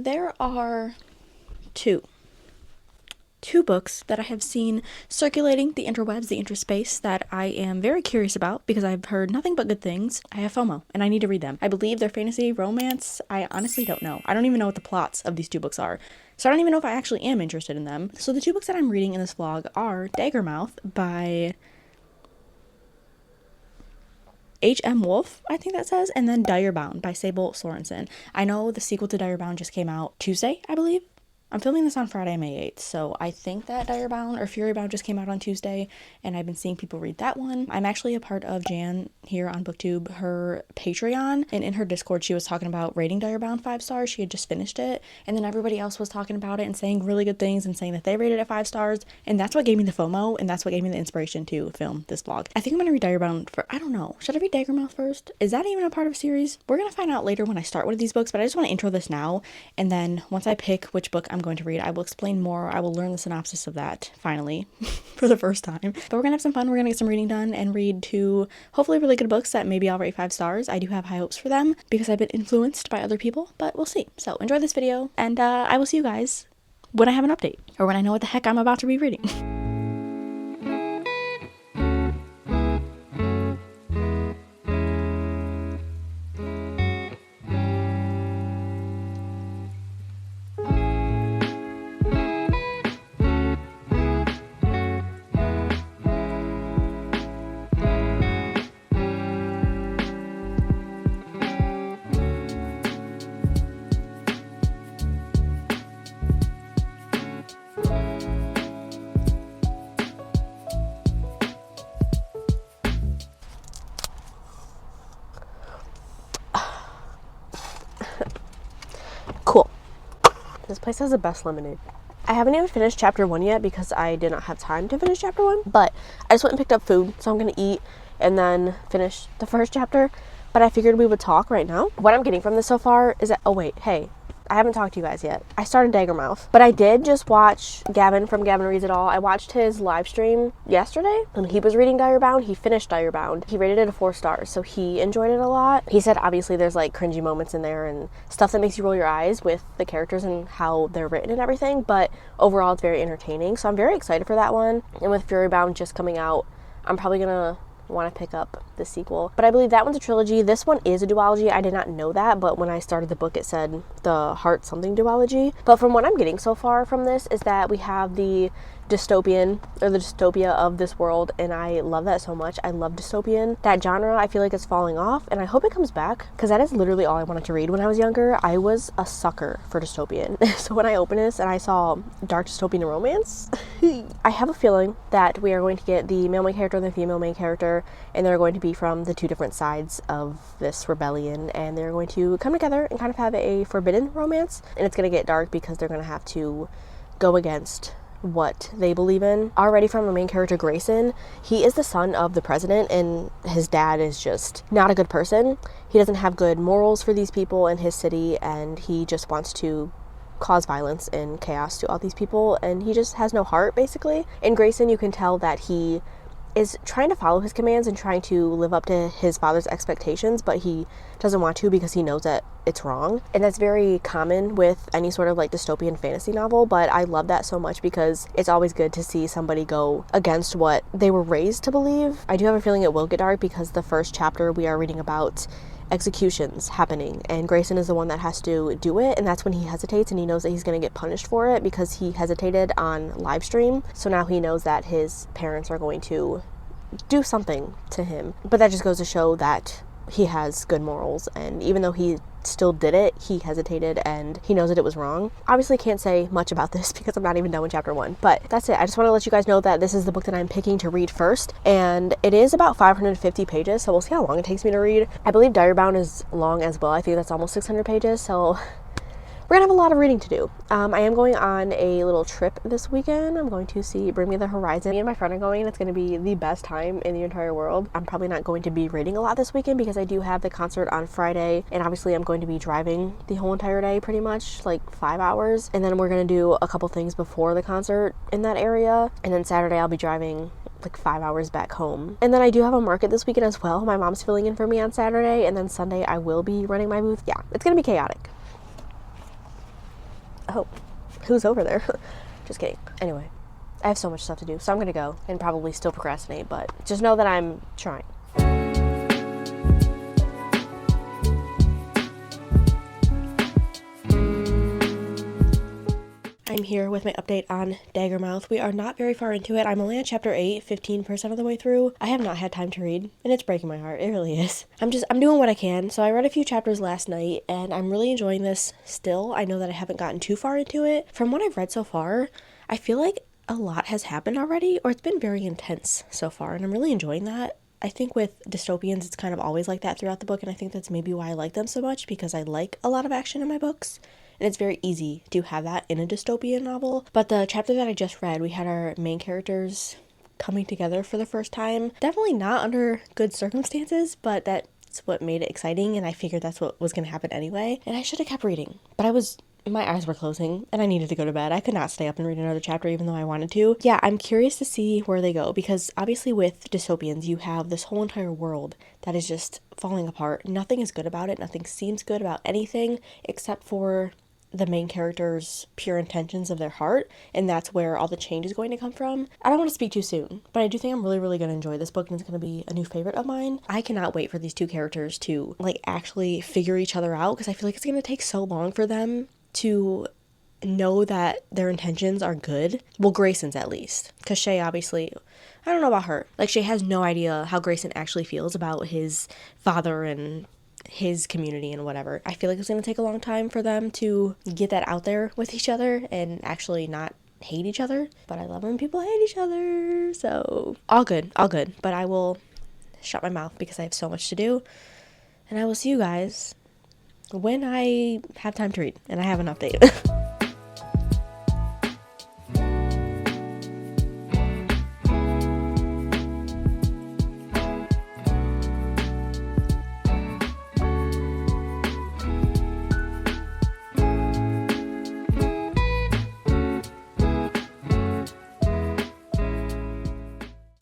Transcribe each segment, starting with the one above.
there are two books that I have seen circulating the interwebs, the interspace, that I am very curious about because I've heard nothing but good things. I have FOMO and I need to read them. I believe they're fantasy romance. I honestly don't know. I don't even know what the plots of these two books are. So I don't even know if I actually am interested in them. So the two books that I'm reading in this vlog are Daggermouth by H.M. Wolf, I think that says, and then Direbound by Sable Sorensen. I know the sequel to Direbound just came out Tuesday, I believe. I'm filming this on Friday, May 8th, so I think that Direbound or Furybound just came out on Tuesday, and I've been seeing people read that one. I'm actually a part of Jan here on BookTube, her Patreon, and in her Discord she was talking about rating Direbound 5 stars. She had just finished it, and then everybody else was talking about it and saying really good things and saying that they rated it 5 stars, and that's what gave me the FOMO, and that's what gave me the inspiration to film this vlog. I think I'm gonna read Direbound for, I don't know, should I read Daggermouth first? Is that even a part of a series? We're gonna find out later when I start one of these books, but I just want to intro this now, and then once I pick which book I'm going to read, I will explain more. I will learn the synopsis of that, finally, for the first time. But we're gonna have some fun. We're gonna get some reading done and read two hopefully really good books that maybe I'll rate 5 stars. I do have high hopes for them because I've been influenced by other people, but we'll see. So enjoy this video, and I will see you guys when I have an update, or when I know what the heck I'm about to be reading. Cool. This place has the best lemonade. I haven't even finished chapter 1 yet because I did not have time to finish chapter 1, but I just went and picked up food, so I'm gonna eat and then finish the first chapter. But I figured we would talk right now. What I'm getting from this so far is that, oh wait, hey, I haven't talked to you guys yet. I started Daggermouth, but I did just watch Gavin from Gavin Reads It All. I watched his live stream yesterday and he was reading Direbound. He finished Direbound. He rated it a 4 stars, so he enjoyed it a lot. He said obviously there's like cringy moments in there and stuff that makes you roll your eyes with the characters and how they're written and everything, but overall it's very entertaining. So I'm very excited for that one. And with Furybound just coming out, I'm probably gonna want to pick up the sequel, but I believe that one's a trilogy. This one is a duology. I did not know that, but when I started the book it said the Heart something duology. But from what I'm getting so far from this is that we have the dystopian, or the dystopia of this world, and I love that so much. I love dystopian. That genre I feel like is falling off, and I hope it comes back because that is literally all I wanted to read when I was younger. I was a sucker for dystopian. So when I opened this and I saw dark dystopian romance, I have a feeling that we are going to get the male main character and the female main character, and they're going to be from the two different sides of this rebellion, and they're going to come together and kind of have a forbidden romance, and it's going to get dark because they're going to have to go against what they believe in. Already from our main character Grayson, he is the son of the president, and his dad is just not a good person. He doesn't have good morals for these people in his city, and he just wants to cause violence and chaos to all these people, and he just has no heart basically. In Grayson you can tell that he is trying to follow his commands and trying to live up to his father's expectations, but he doesn't want to because he knows that it's wrong. And that's very common with any sort of like dystopian fantasy novel, but I love that so much because it's always good to see somebody go against what they were raised to believe. I do have a feeling it will get dark because the first chapter we are reading about executions happening, and Grayson is the one that has to do it, and that's when he hesitates, and he knows that he's going to get punished for it because he hesitated on live stream. So now he knows that his parents are going to do something to him, but that just goes to show that he has good morals, and even though he still did it, he hesitated and he knows that it was wrong. Obviously can't say much about this because I'm not even done with chapter 1, but that's it. I just want to let you guys know that this is the book that I'm picking to read first, and it is about 550 pages, so we'll see how long it takes me to read. I believe Direbound is long as well. I think that's almost 600 pages, so we're gonna have a lot of reading to do. I am going on a little trip this weekend. I'm going to see Bring Me the Horizon. Me and my friend are going, and it's going to be the best time in the entire world. I'm probably not going to be reading a lot this weekend because I do have the concert on Friday, and obviously I'm going to be driving the whole entire day pretty much, like 5 hours, and then we're going to do a couple things before the concert in that area, and then Saturday I'll be driving like 5 hours back home. And then I do have a market this weekend as well. My mom's filling in for me on Saturday, and then Sunday I will be running my booth. Yeah, it's going to be chaotic. oh, who's over there? Just kidding. Anyway, I have so much stuff to do, so I'm gonna go and probably still procrastinate, but just know that I'm trying. I'm here with my update on Daggermouth. We are not very far into it. I'm only on chapter 8, 15% of the way through. I have not had time to read, and it's breaking my heart. It really is. I'm doing what I can. So I read a few chapters last night, and I'm really enjoying this still. I know that I haven't gotten too far into it. From what I've read so far, I feel like a lot has happened already, or it's been very intense so far, and I'm really enjoying that. I think with dystopians, it's kind of always like that throughout the book, and I think that's maybe why I like them so much, because I like a lot of action in my books. And it's very easy to have that in a dystopian novel. But the chapter that I just read, we had our main characters coming together for the first time. Definitely not under good circumstances, but that's what made it exciting, and I figured that's what was going to happen anyway. And I should have kept reading, but my eyes were closing and I needed to go to bed. I could not stay up and read another chapter even though I wanted to. Yeah, I'm curious to see where they go, because obviously with dystopians, you have this whole entire world that is just falling apart. Nothing is good about it. Nothing seems good about anything except for the main character's pure intentions of their heart, and that's where all the change is going to come from. I don't want to speak too soon, but I do think I'm really, really going to enjoy this book, and it's going to be a new favorite of mine. I cannot wait for these two characters to actually figure each other out, because I feel like it's going to take so long for them to know that their intentions are good. Well, Grayson's at least, because Shay obviously, I don't know about her. Shay has no idea how Grayson actually feels about his father and his community and whatever. I feel like it's going to take a long time for them to get that out there with each other and actually not hate each other. But I love when people hate each other. So all good. But I will shut my mouth because I have so much to do. And I will see you guys when I have time to read and I have an update.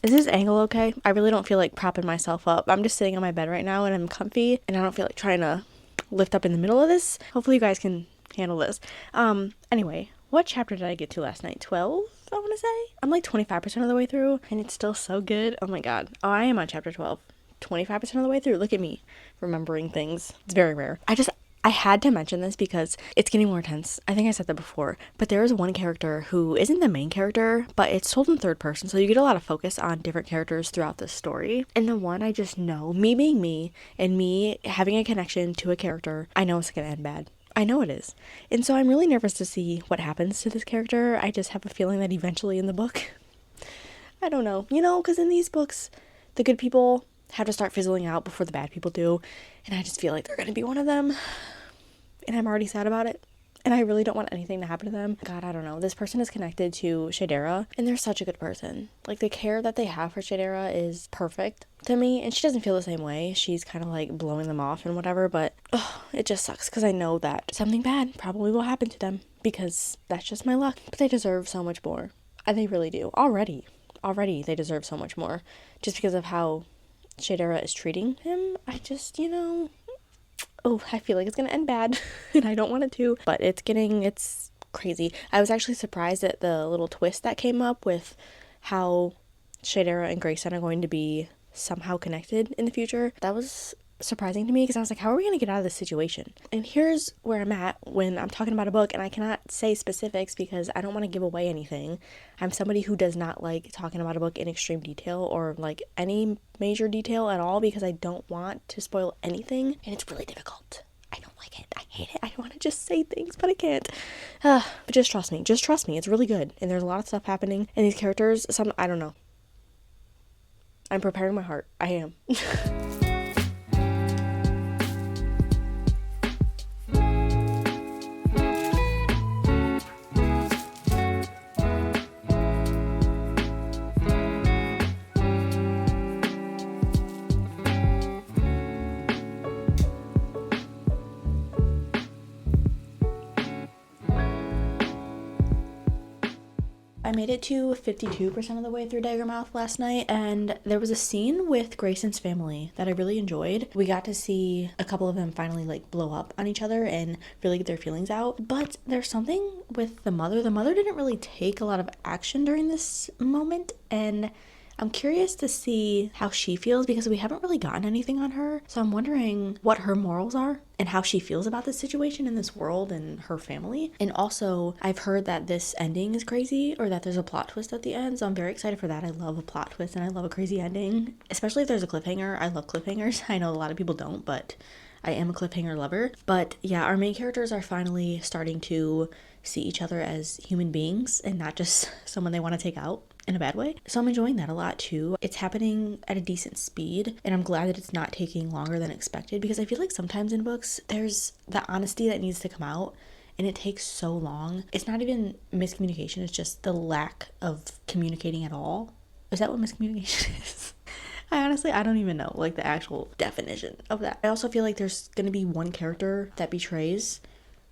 Is this angle okay? I really don't feel like propping myself up. I'm just sitting on my bed right now and I'm comfy and I don't feel like trying to lift up in the middle of this. Hopefully you guys can handle this. Anyway, what chapter did I get to last night? 12, I want to say? I'm 25% of the way through and it's still so good. Oh my god. Oh, I am on chapter 12. 25% of the way through. Look at me remembering things. It's very rare. I had to mention this because it's getting more intense. I think I said that before, but there is one character who isn't the main character, but it's told in third person, so you get a lot of focus on different characters throughout the story. And the one I just know, me being me, and me having a connection to a character, I know it's gonna end bad. I know it is. And so I'm really nervous to see what happens to this character. I just have a feeling that eventually in the book, I don't know, because in these books, the good people have to start fizzling out before the bad people do, and I just feel like they're gonna be one of them. And I'm already sad about it. And I really don't want anything to happen to them. God, I don't know. This person is connected to Shadera, and they're such a good person. The care that they have for Shadera is perfect to me, and she doesn't feel the same way. She's kind of blowing them off and whatever, but it just sucks because I know that something bad probably will happen to them because that's just my luck. But they deserve so much more. They really do. Already, they deserve so much more just because of how Shadera is treating him. I just, I feel like it's gonna end bad and I don't want it to, but it's crazy. I was actually surprised at the little twist that came up with how Shadera and Grayson are going to be somehow connected in the future. That was surprising to me because I was like, how are we going to get out of this situation? And here's where I'm at when I'm talking about a book, and I cannot say specifics because I don't want to give away anything. I'm somebody who does not like talking about a book in extreme detail or any major detail at all because I don't want to spoil anything, and it's really difficult. I don't like it. I hate it. I want to just say things, but I can't. But just trust me. It's really good, and there's a lot of stuff happening, and these characters, I don't know. I'm preparing my heart. I am. I made it to 52% of the way through Daggermouth last night, and there was a scene with Grayson's family that I really enjoyed. We got to see a couple of them finally like blow up on each other and really get their feelings out. But there's something with the mother. The mother didn't really take a lot of action during this moment, and I'm curious to see how she feels because we haven't really gotten anything on her. So I'm wondering what her morals are and how she feels about this situation in this world and her family. And also, I've heard that this ending is crazy or that there's a plot twist at the end. So I'm very excited for that. I love a plot twist and I love a crazy ending, especially if there's a cliffhanger. I love cliffhangers. I know a lot of people don't, but I am a cliffhanger lover. But yeah, our main characters are finally starting to see each other as human beings and not just someone they want to take out in a bad way. So I'm enjoying that a lot too. It's happening at a decent speed, and I'm glad that it's not taking longer than expected because I feel like sometimes in books there's the honesty that needs to come out and it takes so long. It's not even miscommunication, it's just the lack of communicating at all. Is that what miscommunication is? I don't even know like the actual definition of that. I also feel like there's gonna be one character that betrays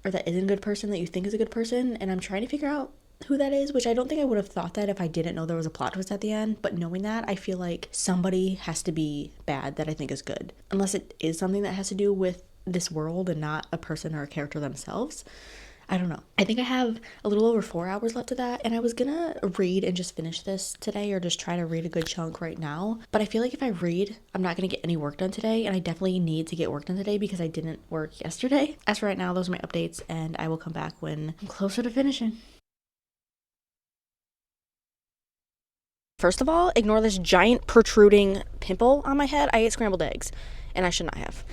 or that isn't a good person that you think is a good person, and I'm trying to figure out who that is, which I don't think I would have thought that if I didn't know there was a plot twist at the end, but knowing that, I feel like somebody has to be bad that I think is good, unless it is something that has to do with this world and not a person or a character themselves. I don't know. I think I have a little over 4 hours left of that, and I was gonna read and just finish this today or just try to read a good chunk right now, but I feel like if I read, I'm not gonna get any work done today, and I definitely need to get work done today because I didn't work yesterday. As for right now, those are my updates, and I will come back when I'm closer to finishing. First of all, ignore this giant protruding pimple on my head. I ate scrambled eggs, and I should not have.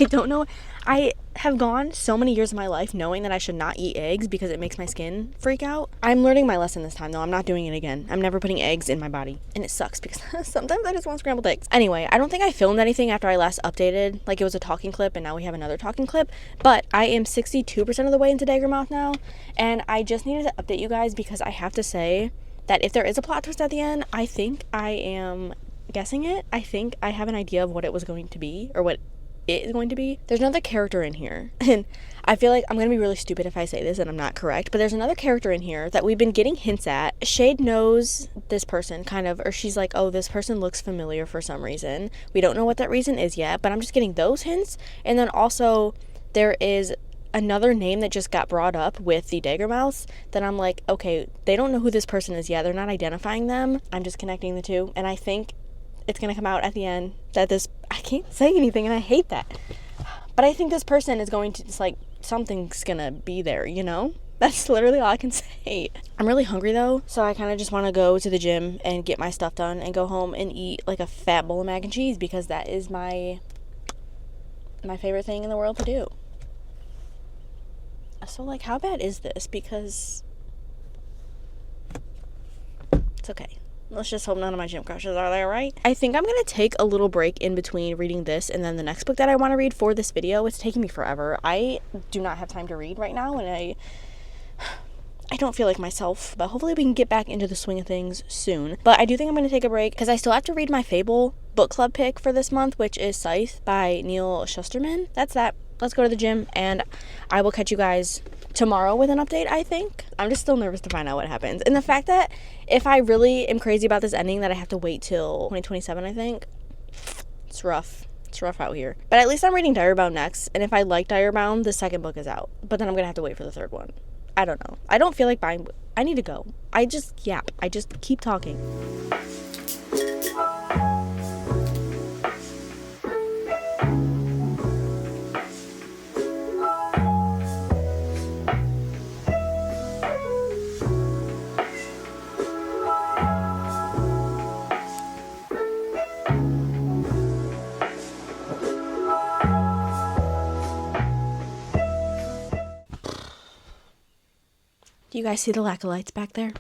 I don't know. I have gone so many years of my life knowing that I should not eat eggs because it makes my skin freak out. I'm learning my lesson this time, though. I'm not doing it again. I'm never putting eggs in my body, and it sucks because sometimes I just want scrambled eggs. Anyway, I don't think I filmed anything after I last updated. Like, it was a talking clip, and now we have another talking clip. But I am 62% of the way into Daggermouth now, and I just needed to update you guys because I have to say that if there is a plot twist at the end, I think I am guessing it. I think I have an idea of what it was going to be, or what it is going to be. There's another character in here, and I feel like I'm going to be really stupid if I say this and I'm not correct, but there's another character in here that we've been getting hints at. Shade knows this person, kind of, or she's like, oh, this person looks familiar for some reason. We don't know what that reason is yet, but I'm just getting those hints. And then also, there is another name that just got brought up with the Daggermouths that I'm like, okay, they don't know who this person is yet. They're not identifying them. I'm just connecting the two. And I think it's going to come out at the end that this, I can't say anything and I hate that. But I think this person is going to, it's like, something's going to be there, you know? That's literally all I can say. I'm really hungry though, so I kind of just want to go to the gym and get my stuff done and go home and eat like a fat bowl of mac and cheese because that is my favorite thing in the world to do. So, like, how bad is this? Because it's okay. Let's just hope none of my gym crushes are there, right? I think I'm going to take a little break in between reading this and then the next book that I want to read for this video. It's taking me forever. I do not have time to read right now, and I don't feel like myself, but hopefully we can get back into the swing of things soon. But I do think I'm going to take a break because I still have to read my Fable book club pick for this month, which is Scythe by Neil Shusterman. That's that. Let's go to the gym, and I will catch you guys tomorrow with an update, I think. I'm just still nervous to find out what happens. And the fact that if I really am crazy about this ending, that I have to wait till 2027, I think, it's rough. It's rough out here. But at least I'm reading Direbound next, and if I like Direbound, the second book is out. But then I'm going to have to wait for the third one. I don't know. I don't feel like buying. I need to go. I just yap. I just keep talking. Do you guys see the lack of lights back there?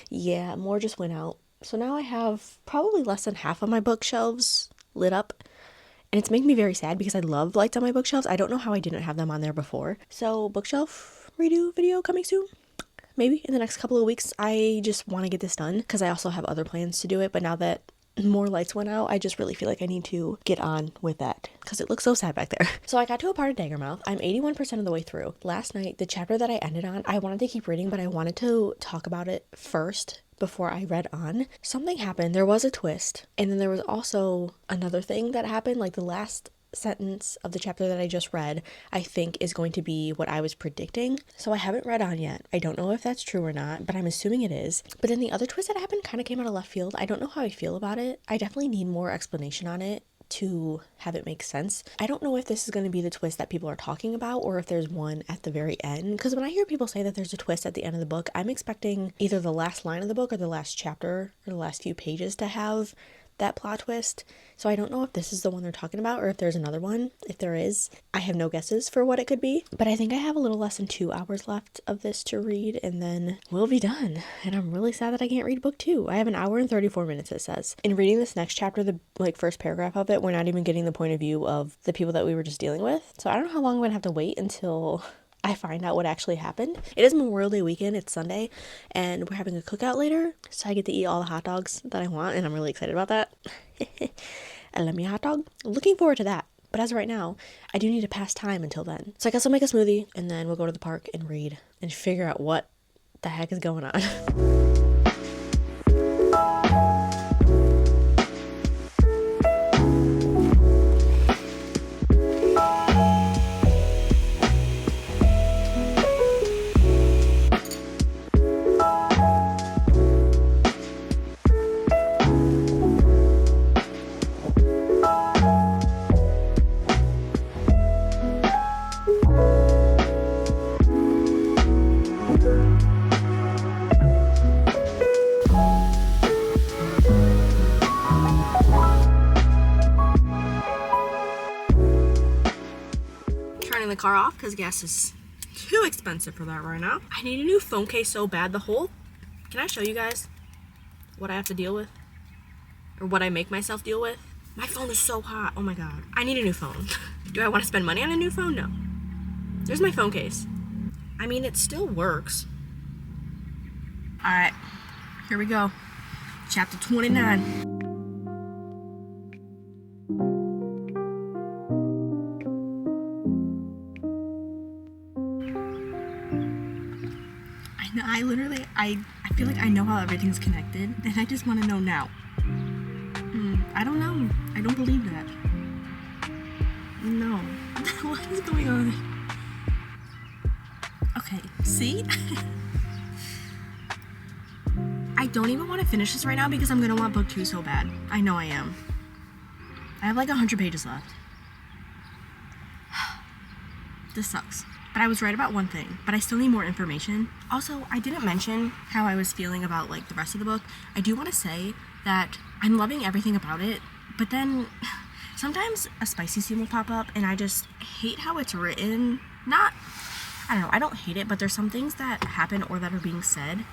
Yeah, more just went out. So now I have probably less than half of my bookshelves lit up. And it's making me very sad because I love lights on my bookshelves. I don't know how I didn't have them on there before. So bookshelf redo video coming soon. Maybe in the next couple of weeks. I just want to get this done because I also have other plans to do it. But now that more lights went out. I just really feel like I need to get on with that because it looks so sad back there. So I got to a part of Daggermouth. I'm 81% of the way through. Last night, the chapter that I ended on, I wanted to keep reading, but I wanted to talk about it first before I read on. Something happened. There was a twist. And then there was also another thing that happened, like the last sentence of the chapter that I just read, I think is going to be what I was predicting. So I haven't read on yet. I don't know if that's true or not, but I'm assuming it is. But then the other twist that happened kind of came out of left field. I don't know how I feel about it. I definitely need more explanation on it to have it make sense. I don't know if this is going to be the twist that people are talking about or if there's one at the very end, because when I hear people say that there's a twist at the end of the book, I'm expecting either the last line of the book or the last chapter or the last few pages to have that plot twist. So I don't know if this is the one they're talking about or if there's another one. If there is, I have no guesses for what it could be. But I think I have a little less than 2 hours left of this to read and then we'll be done. And I'm really sad that I can't read book 2. I have an hour and 34 minutes, it says. In reading this next chapter, the first paragraph of it, we're not even getting the point of view of the people that we were just dealing with. So I don't know how long I'm gonna have to wait until I find out what actually happened. It is Memorial Day weekend, it's Sunday, and we're having a cookout later, so I get to eat all the hot dogs that I want, and I'm really excited about that. I love me a hot dog. I'm looking forward to that. But as of right now, I do need to pass time until then. So I guess I'll make a smoothie, and then we'll go to the park and read, and figure out what the heck is going on. The car off because gas is too expensive for that right now. I need a new phone case so bad. Can I show you guys what I have to deal with or what I make myself deal with? My phone is so hot. Oh my god, I need a new phone. Do I want to spend money on a new phone? No. There's my phone case. I mean, it still works. All right, here we go. Chapter 29. I feel like I know how everything's connected, and I just want to know now. I don't know. I don't believe that. No. What is going on? Okay, see? I don't even want to finish this right now because I'm going to want book 2 so bad. I know I am. I have like 100 pages left. This sucks. But I was right about one thing, but I still need more information. Also, I didn't mention how I was feeling about like the rest of the book. I do want to say that I'm loving everything about it, but then sometimes a spicy scene will pop up and I just hate how it's written. I don't know, I don't hate it, but there's some things that happen or that are being said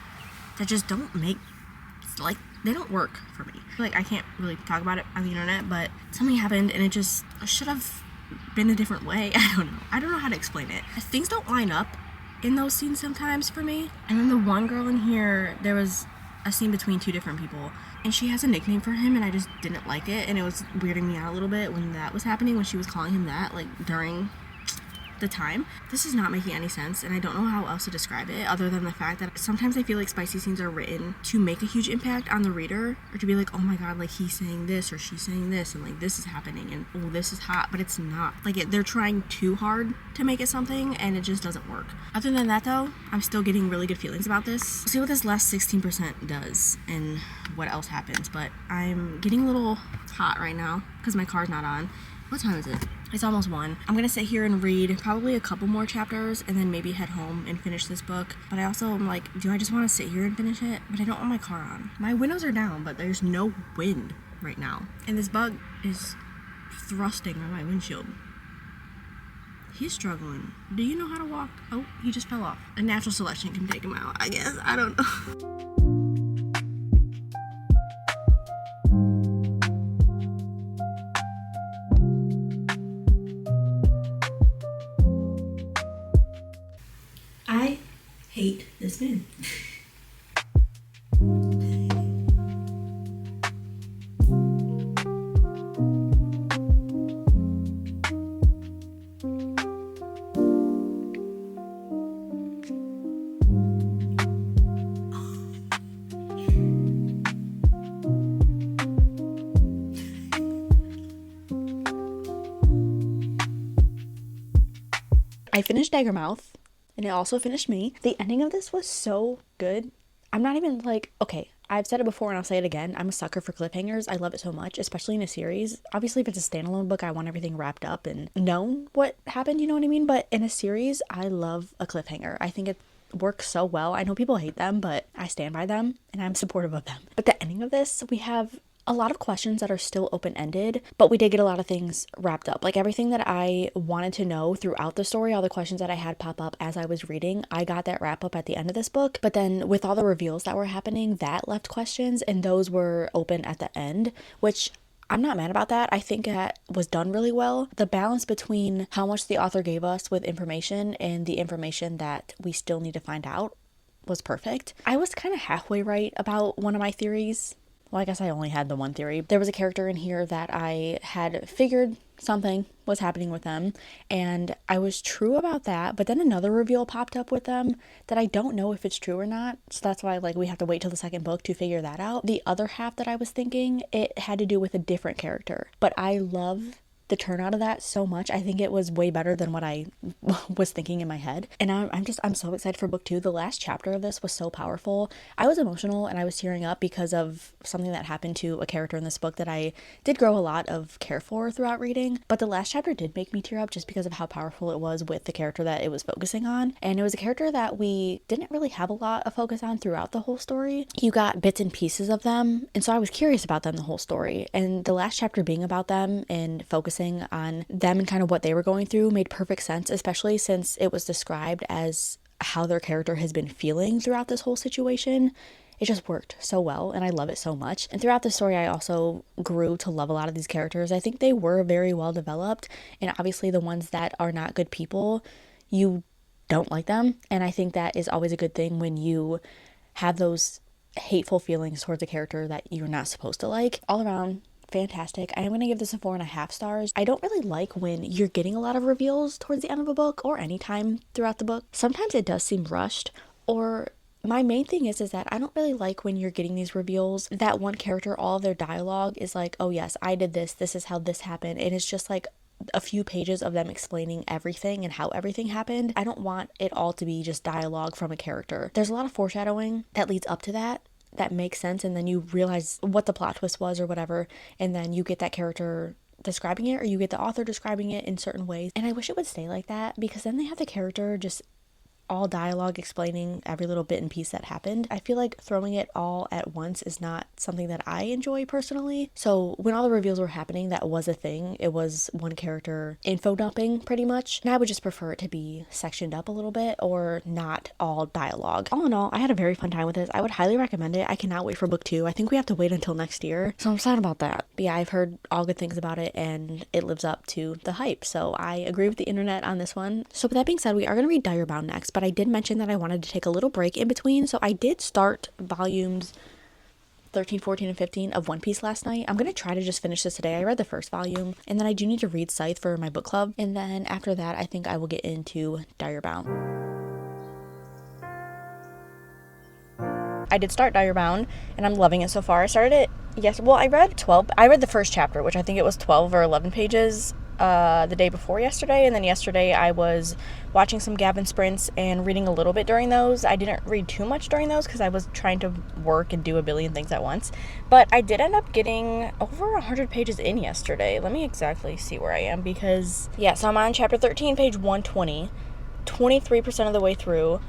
that just don't make, like, they don't work for me. Like, I can't really talk about it on the internet, but something happened and it just should have been a different way. I don't know how to explain it. Things don't line up in those scenes sometimes for me. And then the one girl in here, there was a scene between 2 different people and she has a nickname for him and I just didn't like it, and it was weirding me out a little bit when that was happening, when she was calling him that, like, during the time. This is not making any sense, and I don't know how else to describe it other than the fact that sometimes I feel like spicy scenes are written to make a huge impact on the reader, or to be like, oh my god, like, he's saying this or she's saying this and like this is happening and oh, this is hot, but it's not. Like, they're trying too hard to make it something and it just doesn't work. Other than that though, I'm still getting really good feelings about this. We'll see what this last 16% does and what else happens, but I'm getting a little hot right now because my car's not on. What time is it? It's almost 1. I'm gonna sit here and read probably a couple more chapters and then maybe head home and finish this book. But I also am like, do I just want to sit here and finish it? But I don't want my car on. My windows are down, but there's no wind right now. And this bug is thrusting on my windshield. He's struggling. Do you know how to walk? Oh, he just fell off. A natural selection can take him out, I guess. I don't know. I hate this man. I finished Daggermouth, and it also finished me. The ending of this was so good. I'm not even like, okay, I've said it before and I'll say it again. I'm a sucker for cliffhangers. I love it so much, especially in a series. Obviously, if it's a standalone book, I want everything wrapped up and known what happened, you know what I mean? But in a series, I love a cliffhanger. I think it works so well. I know people hate them, but I stand by them and I'm supportive of them. But the ending of this, we have a lot of questions that are still open-ended, but we did get a lot of things wrapped up. Like everything that I wanted to know throughout the story, all the questions that I had pop up as I was reading, I got that wrap up at the end of this book. But then with all the reveals that were happening, that left questions, and those were open at the end, which I'm not mad about that. I think that was done really well. The balance between how much the author gave us with information and the information that we still need to find out was perfect. I was kind of halfway right about one of my theories. Well, I guess I only had the one theory. There was a character in here that I had figured something was happening with them, and I was true about that, but then another reveal popped up with them that I don't know if it's true or not, so that's why we have to wait till the second book to figure that out. The other half that I was thinking, it had to do with a different character, but I love the turnout of that so much. I think it was way better than what I was thinking in my head. And I'm so excited for book 2. The last chapter of this was so powerful. I was emotional and I was tearing up because of something that happened to a character in this book that I did grow a lot of care for throughout reading. But the last chapter did make me tear up just because of how powerful it was with the character that it was focusing on. And it was a character that we didn't really have a lot of focus on throughout the whole story. You got bits and pieces of them. And so I was curious about them the whole story. And the last chapter being about them and focusing on them and kind of what they were going through made perfect sense, especially since it was described as how their character has been feeling throughout this whole situation. It just worked so well and I love it so much. And throughout the story, I also grew to love a lot of these characters. I think they were very well developed, and obviously the ones that are not good people, you don't like them. And I think that is always a good thing when you have those hateful feelings towards a character that you're not supposed to like. All around, fantastic. I am going to give this a 4.5 stars. I don't really like when you're getting a lot of reveals towards the end of a book or any time throughout the book. Sometimes it does seem rushed, or my main thing is that I don't really like when you're getting these reveals that one character, all of their dialogue is like, oh yes, I did this is how this happened, and it's just like a few pages of them explaining everything and how everything happened. I don't want it all to be just dialogue from a character. There's a lot of foreshadowing that leads up to that makes sense, and then you realize what the plot twist was or whatever, and then you get that character describing it, or you get the author describing it in certain ways. And I wish it would stay like that, because then they have the character just all dialogue explaining every little bit and piece that happened. I feel like throwing it all at once is not something that I enjoy personally. So when all the reveals were happening, that was a thing. It was one character info dumping pretty much. And I would just prefer it to be sectioned up a little bit or not all dialogue. All in all, I had a very fun time with this. I would highly recommend it. I cannot wait for book 2. I think we have to wait until next year, so I'm sad about that. But yeah, I've heard all good things about it and it lives up to the hype. So I agree with the internet on this one. So with that being said, we are going to read Direbound next, but I did mention that I wanted to take a little break in between, so I did start volumes 13, 14, and 15 of One Piece last night. I'm going to try to just finish this today. I read the first volume, and then I do need to read Scythe for my book club, and then after that, I think I will get into Direbound. I did start Direbound, and I'm loving it so far. I started it I read the first chapter, which I think it was 12 or 11 pages the day before yesterday, and then yesterday I was watching some Gavin sprints and reading a little bit during those. I didn't read too much during those because I was trying to work and do a billion things at once, but I did end up getting over 100 pages in yesterday. Let me exactly see where I am, because so I'm on chapter 13, page 120, 23% of the way through.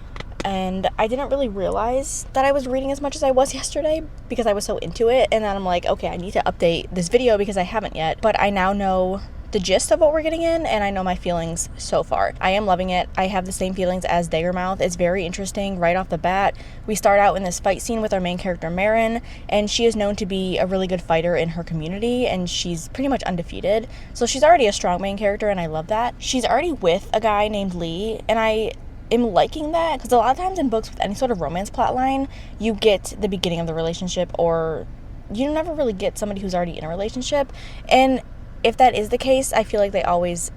And I didn't really realize that I was reading as much as I was yesterday because I was so into it. And then I'm like, okay, I need to update this video because I haven't yet. But I now know the gist of what we're getting in, and I know my feelings so far. I am loving it. I have the same feelings as Daggermouth. It's very interesting right off the bat. We start out in this fight scene with our main character, Marin, and she is known to be a really good fighter in her community, and she's pretty much undefeated. So she's already a strong main character, and I love that. She's already with a guy named Lee, and I am liking that, because a lot of times in books with any sort of romance plotline, you get the beginning of the relationship, or you never really get somebody who's already in a relationship. And if that is the case, I feel like they always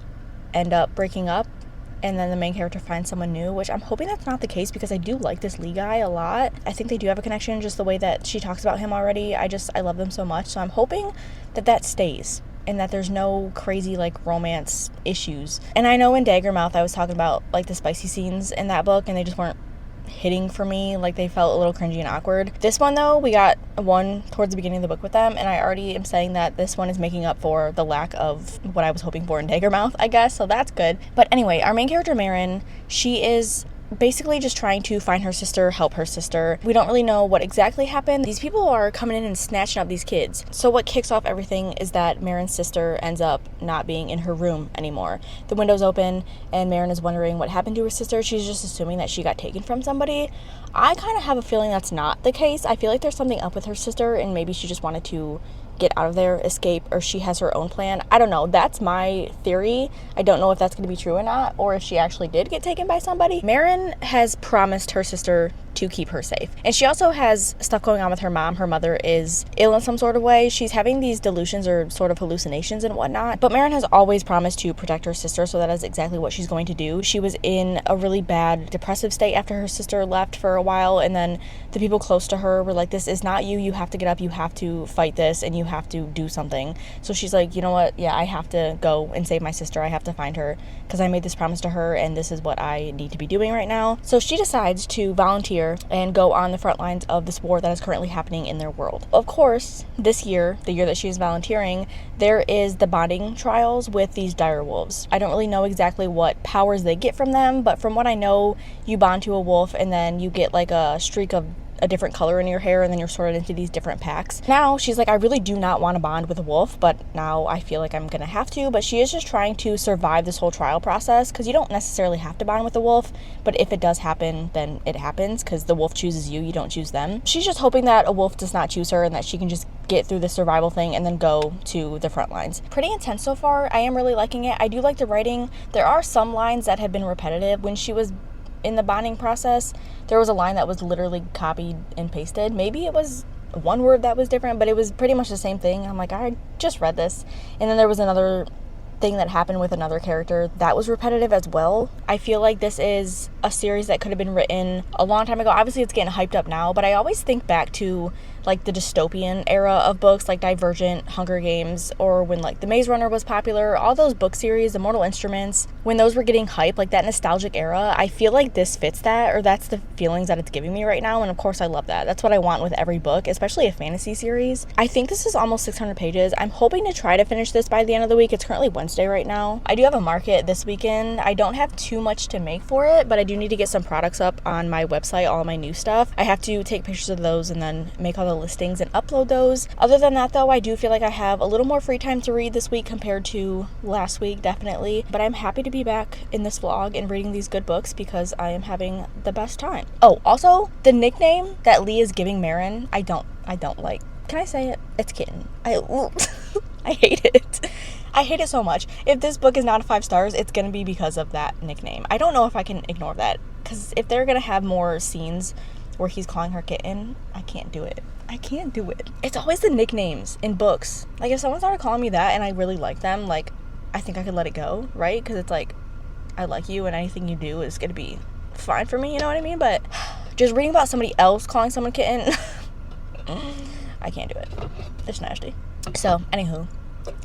end up breaking up and then the main character finds someone new, which I'm hoping that's not the case, because I do like this Lee guy a lot. I think they do have a connection, just the way that she talks about him already. I love them so much, so I'm hoping that stays. and that there's no crazy like romance issues. And I know in Daggermouth I was talking about like the spicy scenes in that book and they just weren't hitting for me, like they felt a little cringy and awkward. This one though, we got one towards the beginning of the book with them, and I already am saying that this one is making up for the lack of what I was hoping for in Daggermouth, I guess, so that's good. But anyway, our main character Marin, she is basically just trying to find her sister, help her sister. We don't really know what exactly happened. These people are coming in and snatching up these kids. So what kicks off everything is that Marin's sister ends up not being in her room anymore. The window's open and Marin is wondering what happened to her sister. She's just assuming that she got taken from somebody. I kind of have a feeling that's not the case. I feel like there's something up with her sister and maybe she just wanted to get out of there, escape, or she has her own plan. I don't know. That's my theory. I don't know if that's going to be true or not, or if she actually did get taken by somebody. Marin has promised her sister to keep her safe. And she also has stuff going on with her mom. Her mother is ill in some sort of way. She's having these delusions or sort of hallucinations and whatnot. But Marin has always promised to protect her sister, so that is exactly what she's going to do. She was in a really bad depressive state after her sister left for a while, and then the people close to her were like, this is not you. You have to get up. You have to fight this, and you have to do something. So she's like, you know what? Yeah, I have to go and save my sister. I have to find her because I made this promise to her, and this is what I need to be doing right now. So she decides to volunteer and go on the front lines of this war that is currently happening in their world. Of course, this year, the year that she is volunteering, there is the bonding trials with these dire wolves. I don't really know exactly what powers they get from them, but from what I know, you bond to a wolf and then you get like a streak of a different color in your hair, and then you're sorted into these different packs. Now she's like, I really do not want to bond with a wolf, but now I feel like I'm gonna have to. But she is just trying to survive this whole trial process, because you don't necessarily have to bond with a wolf, but if it does happen, then it happens, because the wolf chooses you, you don't choose them. She's just hoping that a wolf does not choose her and that she can just get through the survival thing and then go to the front lines. Pretty intense so far. I am really liking it. I do like the writing. There are some lines that have been repetitive. When she was in the bonding process, there was a line that was literally copied and pasted. Maybe it was one word that was different, but it was pretty much the same thing. I'm like, I just read this. And then there was another thing that happened with another character that was repetitive as well. I feel like this is a series that could have been written a long time ago. Obviously it's getting hyped up now, but I always think back to like the dystopian era of books like Divergent, Hunger Games, or when like The Maze Runner was popular, all those book series, The Mortal Instruments, when those were getting hype, like that nostalgic era. I feel like this fits that, or that's the feelings that it's giving me right now, and of course I love that. That's what I want with every book, especially a fantasy series. I think this is almost 600 pages. I'm hoping to try to finish this by the end of the week. It's currently Wednesday right now. I do have a market this weekend. I don't have too much to make for it, but I do need to get some products up on my website, all my new stuff. I have to take pictures of those and then make all the listings and upload those. Other than that though, I do feel like I have a little more free time to read this week compared to last week, definitely. But I'm happy to be back in this vlog and reading these good books because I am having the best time. Oh, also, the nickname that Lee is giving Marin, I don't like. Can I say it? It's Kitten. I hate it. I hate it so much. If this book is not 5 stars, it's gonna be because of that nickname. I don't know if I can ignore that, because if they're gonna have more scenes where he's calling her Kitten, I can't do it. I can't do it. It's always the nicknames in books. Like, if someone started calling me that and I really like them, like, I think I could let it go, right? Because it's like, I like you and anything you do is gonna be fine for me, you know what I mean? But just reading about somebody else calling someone Kitten, I can't do it. It's nasty. So, anywho,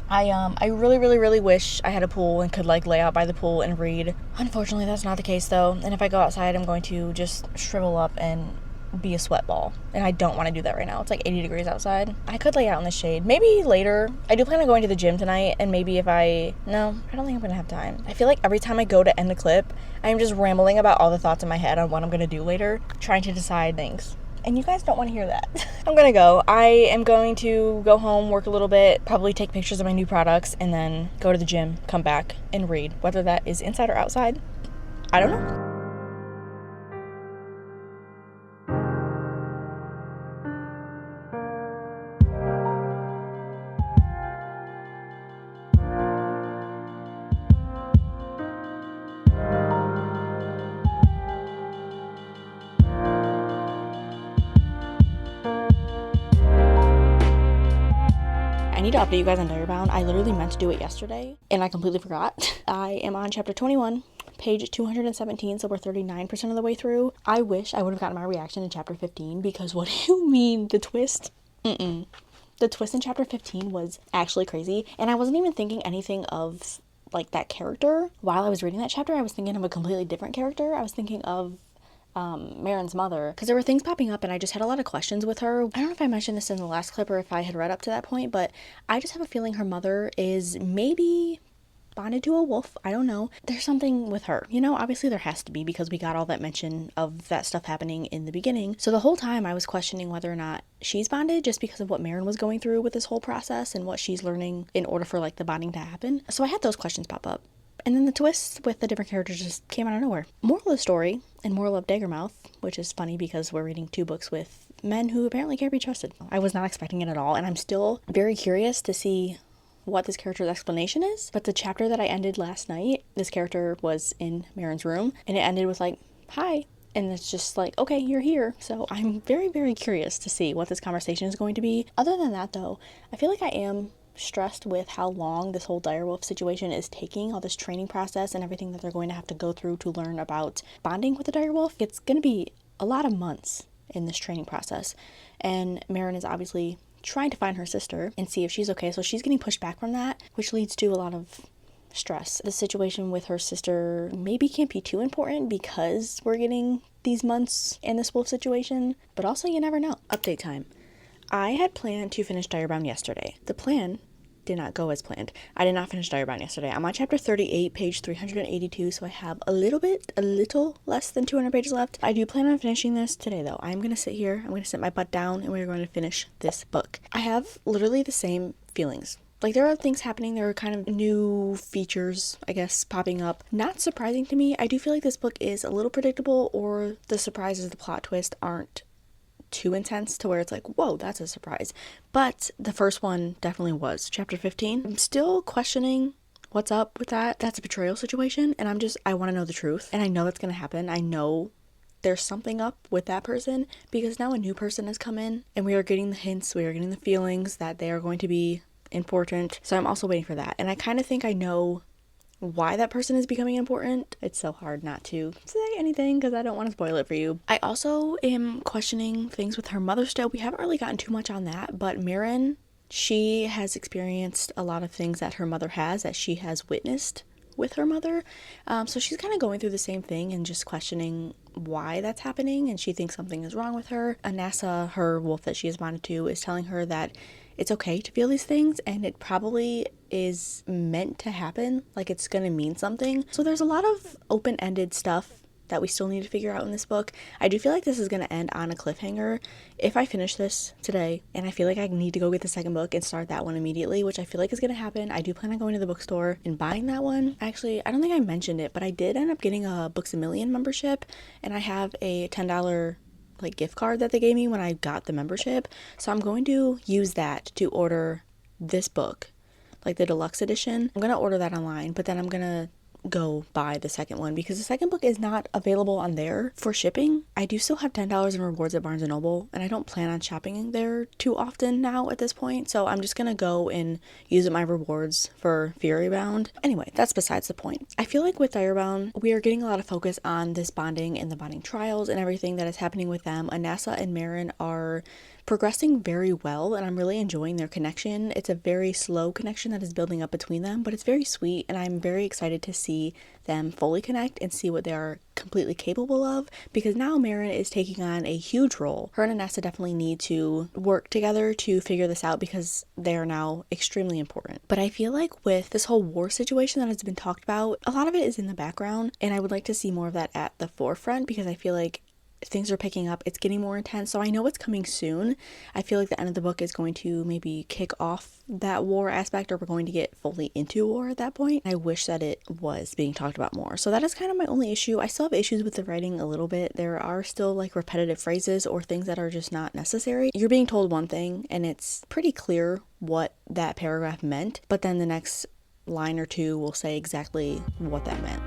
I really wish I had a pool and could like lay out by the pool and read. Unfortunately, that's not the case though. And if I go outside, I'm going to just shrivel up and be a sweat ball. And I don't want to do that right now. It's like 80 degrees outside. I could lay out in the shade. Maybe later. I do plan on going to the gym tonight, and maybe no, I don't think I'm going to have time. I feel like every time I go to end a clip, I'm just rambling about all the thoughts in my head on what I'm going to do later, trying to decide things. And you guys don't want to hear that. I'm gonna go. I am going to go home, work a little bit, probably take pictures of my new products, and then go to the gym, come back, and read. Whether that is inside or outside, I don't know. I need to update you guys on Diarybound. I literally meant to do it yesterday, and I completely forgot. I am on chapter 21, page 217, so we're 39% of the way through. I wish I would have gotten my reaction in chapter 15, because what do you mean, the twist? The The twist in chapter 15 was actually crazy, and I wasn't even thinking anything of like that character. While I was reading that chapter, I was thinking of a completely different character. I was thinking of Marin's mother, because there were things popping up and I just had a lot of questions with her. I don't know if I mentioned this in the last clip or if I had read up to that point, but I just have a feeling her mother is maybe bonded to a wolf. I don't know. There's something with her. You know, obviously there has to be, because we got all that mention of that stuff happening in the beginning. So the whole time I was questioning whether or not she's bonded, just because of what Marin was going through with this whole process and what she's learning in order for like the bonding to happen. So I had those questions pop up. And then the twists with the different characters just came out of nowhere. Moral of the story, and moral of Daggermouth, which is funny because we're reading 2 books with men who apparently can't be trusted. I was not expecting it at all, and I'm still very curious to see what this character's explanation is. But the chapter that I ended last night, this character was in Marin's room, and it ended with like, hi. And it's just like, okay, you're here. So I'm very, very curious to see what this conversation is going to be. Other than that, though, I feel like I am stressed with how long this whole direwolf situation is taking, all this training process and everything that they're going to have to go through to learn about bonding with the direwolf. It's going to be a lot of months in this training process, and Marin is obviously trying to find her sister and see if she's okay, so she's getting pushed back from that, which leads to a lot of stress. The situation with her sister maybe can't be too important because we're getting these months in this wolf situation, but also you never know. Update time. I had planned to finish Direbound yesterday. The plan did not go as planned. I did not finish Direbound yesterday. I'm on chapter 38, page 382, so I have a little less than 200 pages left. I do plan on finishing this today, though. I'm going to sit here, I'm going to sit my butt down, and we're going to finish this book. I have literally the same feelings. Like, there are things happening, there are kind of new features, I guess, popping up. Not surprising to me. I do feel like this book is a little predictable, or the surprises, the plot twist aren't too intense to where it's like, whoa, that's a surprise. But the first one definitely was. Chapter 15, I'm still questioning what's up with that. That's a betrayal situation, and I want to know the truth. And I know that's going to happen. I know there's something up with that person, because now a new person has come in, and we are getting the hints, we are getting the feelings that they are going to be important. So I'm also waiting for that. And I kind of think I know why that person is becoming important. It's so hard not to say anything because I don't want to spoil it for you. I also am questioning things with her mother still. We haven't really gotten too much on that, but Marin, she has experienced a lot of things that her mother has, that she has witnessed with her mother. So she's kind of going through the same thing and just questioning why that's happening, and she thinks something is wrong with her. Anassa, her wolf that she is bonded to, is telling her that it's okay to feel these things, and it probably is meant to happen, like it's gonna mean something. So there's a lot of open-ended stuff that we still need to figure out in this book. I do feel like this is gonna end on a cliffhanger if I finish this today, and I feel like I need to go get the second book and start that one immediately, which I feel like is gonna happen. I do plan on going to the bookstore and buying that one. Actually, I don't think I mentioned it, but I did end up getting a Books A Million membership, and I have a $10 like gift card that they gave me when I got the membership. So I'm going to use that to order this book, like the deluxe edition. I'm going to order that online, but then I'm going to go buy the second one because the second book is not available on there for shipping. I do still have $10 in rewards at Barnes & Noble, and I don't plan on shopping there too often now at this point, so I'm just gonna go and use my rewards for Furybound. Anyway, that's besides the point. I feel like with Direbound, we are getting a lot of focus on this bonding and the bonding trials and everything that is happening with them. Anassa and Marin are progressing very well, and I'm really enjoying their connection. It's a very slow connection that is building up between them, but it's very sweet, and I'm very excited to see them fully connect and see what they are completely capable of, because now Marin is taking on a huge role. Her and Anassa definitely need to work together to figure this out because they are now extremely important. But I feel like with this whole war situation that has been talked about, a lot of it is in the background, and I would like to see more of that at the forefront because I feel like things are picking up, it's getting more intense, so I know it's coming soon. I feel like the end of the book is going to maybe kick off that war aspect, or we're going to get fully into war at that point. I wish that it was being talked about more. So that is kind of my only issue. I still have issues with the writing a little bit. There are still like repetitive phrases or things that are just not necessary. You're being told one thing and it's pretty clear what that paragraph meant, but then the next line or two will say exactly what that meant.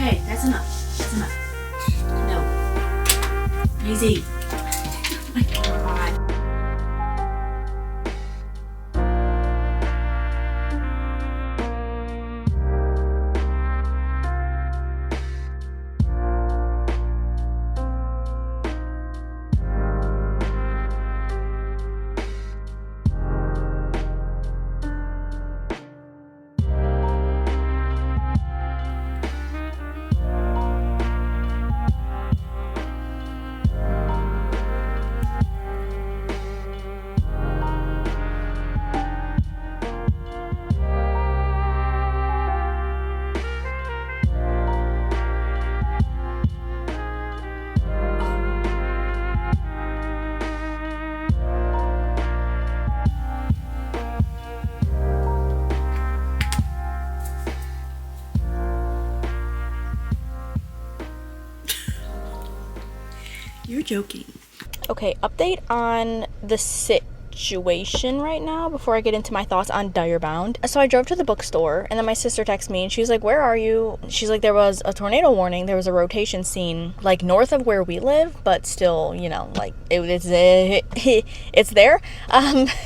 Okay, that's enough. That's enough. No. Easy. Oh my God. You're joking. Okay, update on the situation right now before I get into my thoughts on Dire Bound. So I drove to the bookstore and then my sister texted me and she was like, where are you? She's like, there was a tornado warning. There was a rotation scene like north of where we live, but still, you know, like it's there.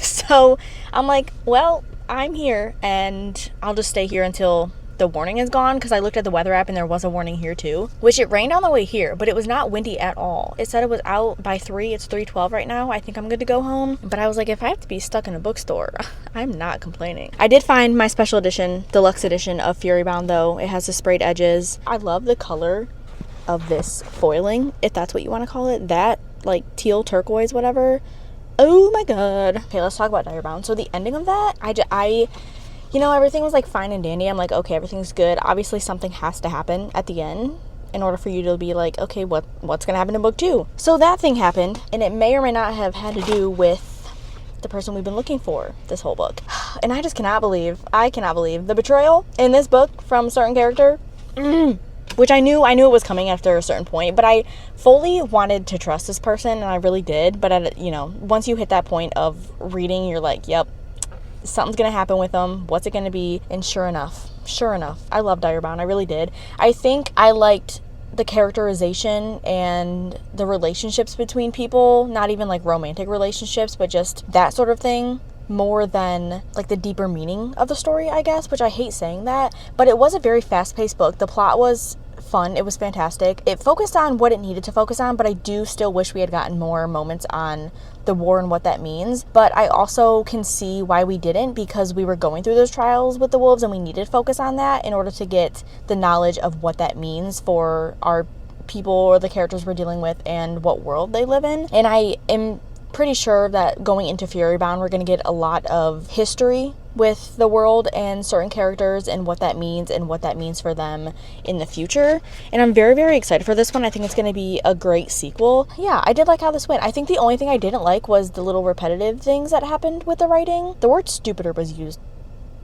So I'm like, well, I'm here and I'll just stay here until the warning is gone, because I looked at the weather app and there was a warning here too, which it rained on the way here, but it was not windy at all. It said it was out by 3. It's 3:12 right now. I think I'm good to go home, but I was like, if I have to be stuck in a bookstore, I'm not complaining. I did find my special edition, deluxe edition of Furybound though. It has the sprayed edges. I love the color of this foiling, if that's what you want to call it, that like teal turquoise whatever. Oh my god. Okay, let's talk about Dire Bound. So the ending of that, I you know, everything was like fine and dandy. I'm like, okay, everything's good. Obviously something has to happen at the end in order for you to be like, okay, what's gonna happen in book 2? So that thing happened, and it may or may not have had to do with the person we've been looking for this whole book. And I cannot believe the betrayal in this book from a certain character. Which I knew it was coming after a certain point, but I fully wanted to trust this person, and I really did. But you know, once you hit that point of reading, you're like, yep, something's gonna happen with them. What's it gonna be? And sure enough, I love Dire Bound. I really did. I think I liked the characterization and the relationships between people, not even like romantic relationships, but just that sort of thing, more than like the deeper meaning of the story, I guess, which I hate saying that. But it was a very fast-paced book. The plot was fun. It was fantastic. It focused on what it needed to focus on, but I do still wish we had gotten more moments on the war and what that means. But I also can see why we didn't, because we were going through those trials with the wolves and we needed to focus on that in order to get the knowledge of what that means for our people or the characters we're dealing with and what world they live in. And I am pretty sure that going into Furybound, we're going to get a lot of history with the world and certain characters and what that means for them in the future. And I'm very, very excited for this one. I think it's going to be a great sequel. Yeah, I did like how this went. I think the only thing I didn't like was the little repetitive things that happened with the writing. The word stupider was used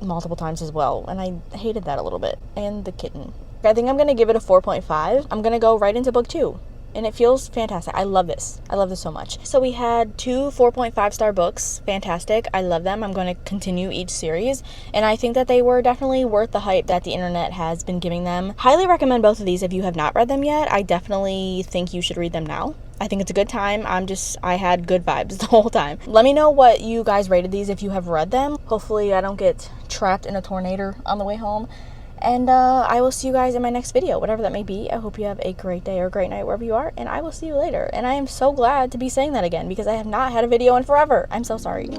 multiple times as well, and I hated that a little bit. And the kitten. I think I'm going to give it a 4.5. I'm going to go right into book 2. And it feels fantastic. I love this so much. So we had 2 4.5-star books. Fantastic. I love them. I'm going to continue each series. And I think that they were definitely worth the hype that the internet has been giving them. Highly recommend both of these if you have not read them yet. I definitely think you should read them now. I think it's a good time. I had good vibes the whole time. Let me know what you guys rated these if you have read them. Hopefully I don't get trapped in a tornado on the way home. And I will see you guys in my next video, whatever that may be. I hope you have a great day or a great night wherever you are, and I will see you later. And I am so glad to be saying that again because I have not had a video in forever. I'm so sorry.